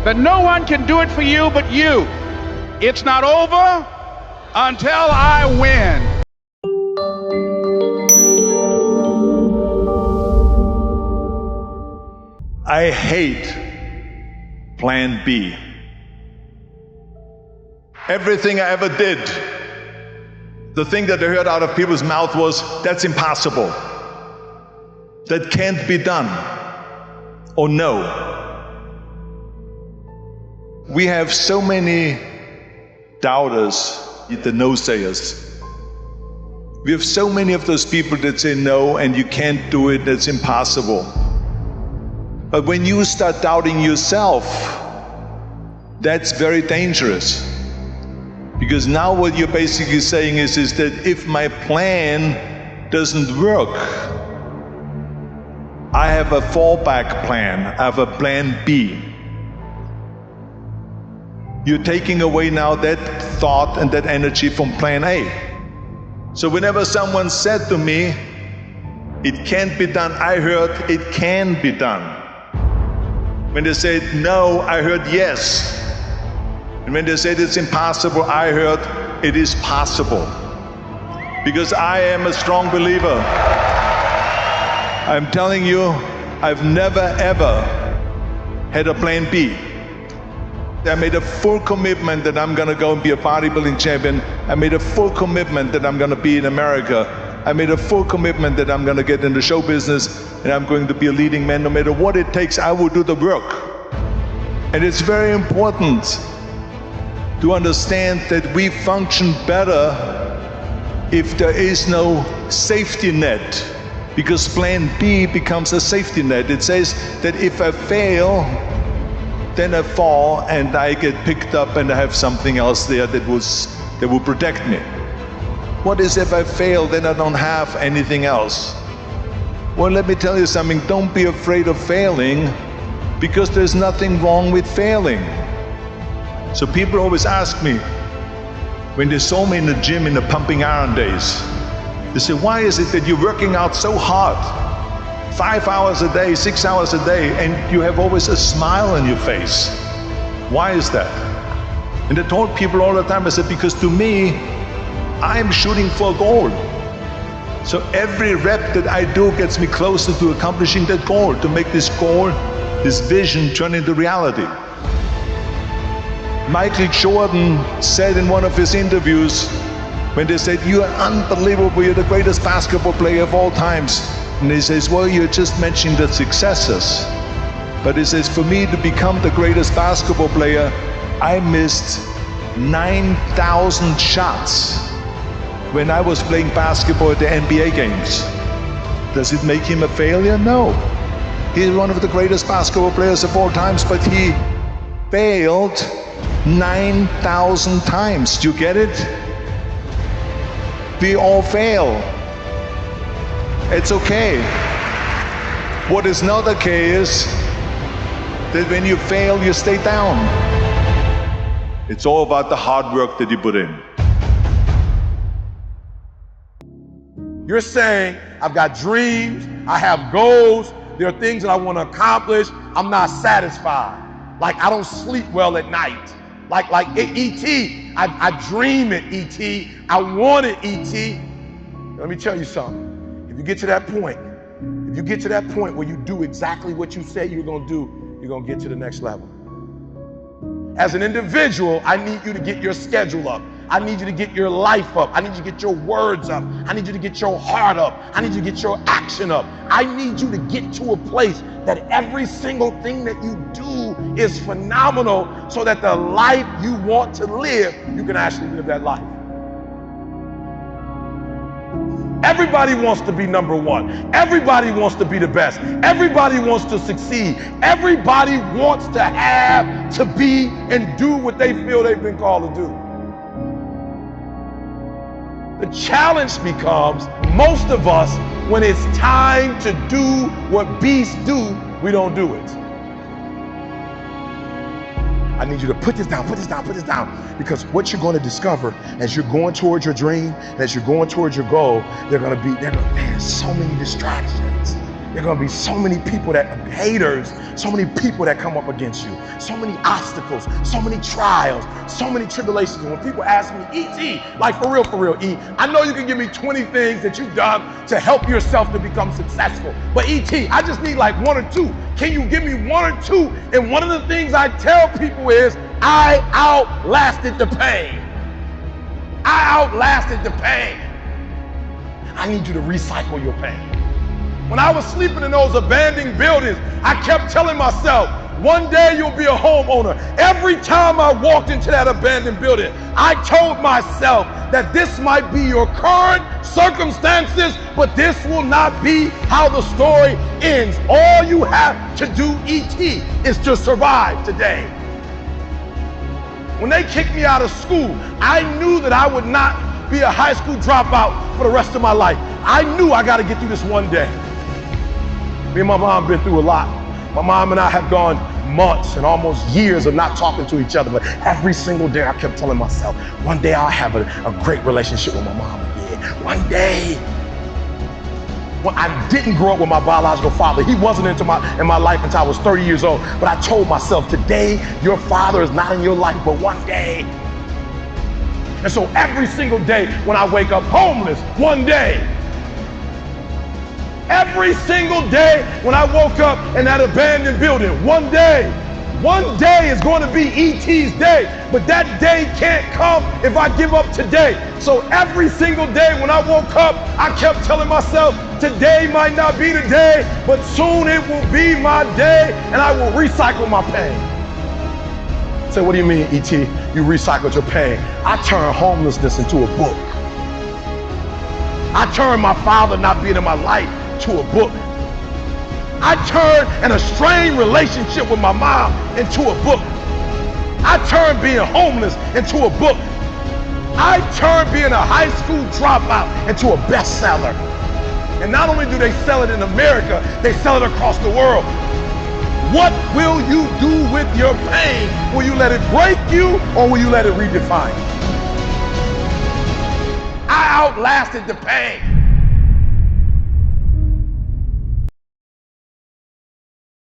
that no one can do it for you but you. It's not over until I win. I hate plan B. Everything I ever did, the thing that I heard out of people's mouth was, that's impossible. That can't be done. Or no. We have so many doubters, the no-sayers. We have so many of those people that say no and you can't do it, that's impossible. But when you start doubting yourself, that's very dangerous. Because now what you're basically saying is that if my plan doesn't work, I have a fallback plan, I have a plan B. You're taking away now that thought and that energy from plan A. So whenever someone said to me, it can't be done, I heard it can be done. When they said no, I heard yes. And when they said it's impossible, I heard it is possible. Because I am a strong believer. I'm telling you, I've never ever had a plan B. I made a full commitment that I'm gonna go and be a bodybuilding champion. I made a full commitment that I'm gonna be in America. I made a full commitment that I'm gonna get in the show business and I'm going to be a leading man. No matter what it takes, I will do the work. And it's very important to understand that we function better if there is no safety net, because plan B becomes a safety net. It says that if I fail, then I fall and I get picked up and I have something else there that will protect me. What is if I fail, then I don't have anything else? Well, let me tell you something, don't be afraid of failing, because there's nothing wrong with failing. So people always ask me, when they saw me in the gym in the pumping iron days, they say, why is it that you're working out so hard? 5 hours a day, 6 hours a day, and you have always a smile on your face. Why is that? And I told people all the time, I said, because to me, I'm shooting for a goal. So every rep that I do gets me closer to accomplishing that goal, to make this goal, this vision turn into reality. Michael Jordan said in one of his interviews, when they said, you are unbelievable, you're the greatest basketball player of all times. And he says, well, you're just mentioning the successes. But he says, for me to become the greatest basketball player, I missed 9,000 shots when I was playing basketball at the NBA games. Does it make him a failure? No. He's one of the greatest basketball players of all times, but he failed 9,000 times. Do you get it? We all fail. It's okay. What is not okay is that when you fail, you stay down. It's all about the hard work that you put in. You're saying, I've got dreams, I have goals, there are things that I want to accomplish, I'm not satisfied. Like I don't sleep well at night. Like E.T., I dream at E.T., I wanted E.T. Let me tell you something. If you get to that point where you do exactly what you say you're gonna do, you're gonna get to the next level. As an individual, I need you to get your schedule up. I need you to get your life up. I need you to get your words up. I need you to get your heart up. I need you to get your action up. I need you to get to a place that every single thing that you do is phenomenal, so that the life you want to live, you can actually live that life. Everybody wants to be number one. Everybody wants to be the best. Everybody wants to succeed. Everybody wants to have, to be, and do what they feel they've been called to do. The challenge becomes, most of us, when it's time to do what beasts do, we don't do it. I need you to put this down, put this down, put this down. Because what you're going to discover as you're going towards your dream, as you're going towards your goal, there's so many distractions. There are gonna be so many people haters, so many people that come up against you, so many obstacles, so many trials, so many tribulations. And when people ask me, E.T., like for real, E, I know you can give me 20 things that you've done to help yourself to become successful. But E.T., I just need like one or two. Can you give me one or two? And one of the things I tell people is, I outlasted the pain. I outlasted the pain. I need you to recycle your pain. When I was sleeping in those abandoned buildings, I kept telling myself, one day you'll be a homeowner. Every time I walked into that abandoned building, I told myself that this might be your current circumstances, but this will not be how the story ends. All you have to do, E.T., is to survive today. When they kicked me out of school, I knew that I would not be a high school dropout for the rest of my life. I knew I got to get through this one day. Me and my mom been through a lot. My mom and I have gone months and almost years of not talking to each other, but every single day I kept telling myself, one day I'll have a great relationship with my mom again. One day. Well, I didn't grow up with my biological father. He wasn't in my life until I was 30 years old. But I told myself, today your father is not in your life, but one day. And so every single day when I wake up homeless, one day. Every single day when I woke up in that abandoned building, one day is going to be E.T.'s day, but that day can't come if I give up today. So every single day when I woke up, I kept telling myself, today might not be the day, but soon it will be my day, and I will recycle my pain. Say, what do you mean, E.T., you recycled your pain? I turned homelessness into a book. I turned my father not being in my life to a book. I turned an estranged relationship with my mom into a book. I turned being homeless into a book. I turned being a high school dropout into a bestseller. And not only do they sell it in America, they sell it across the world. What will you do with your pain? Will you let it break you, or will you let it redefine you? I outlasted the pain.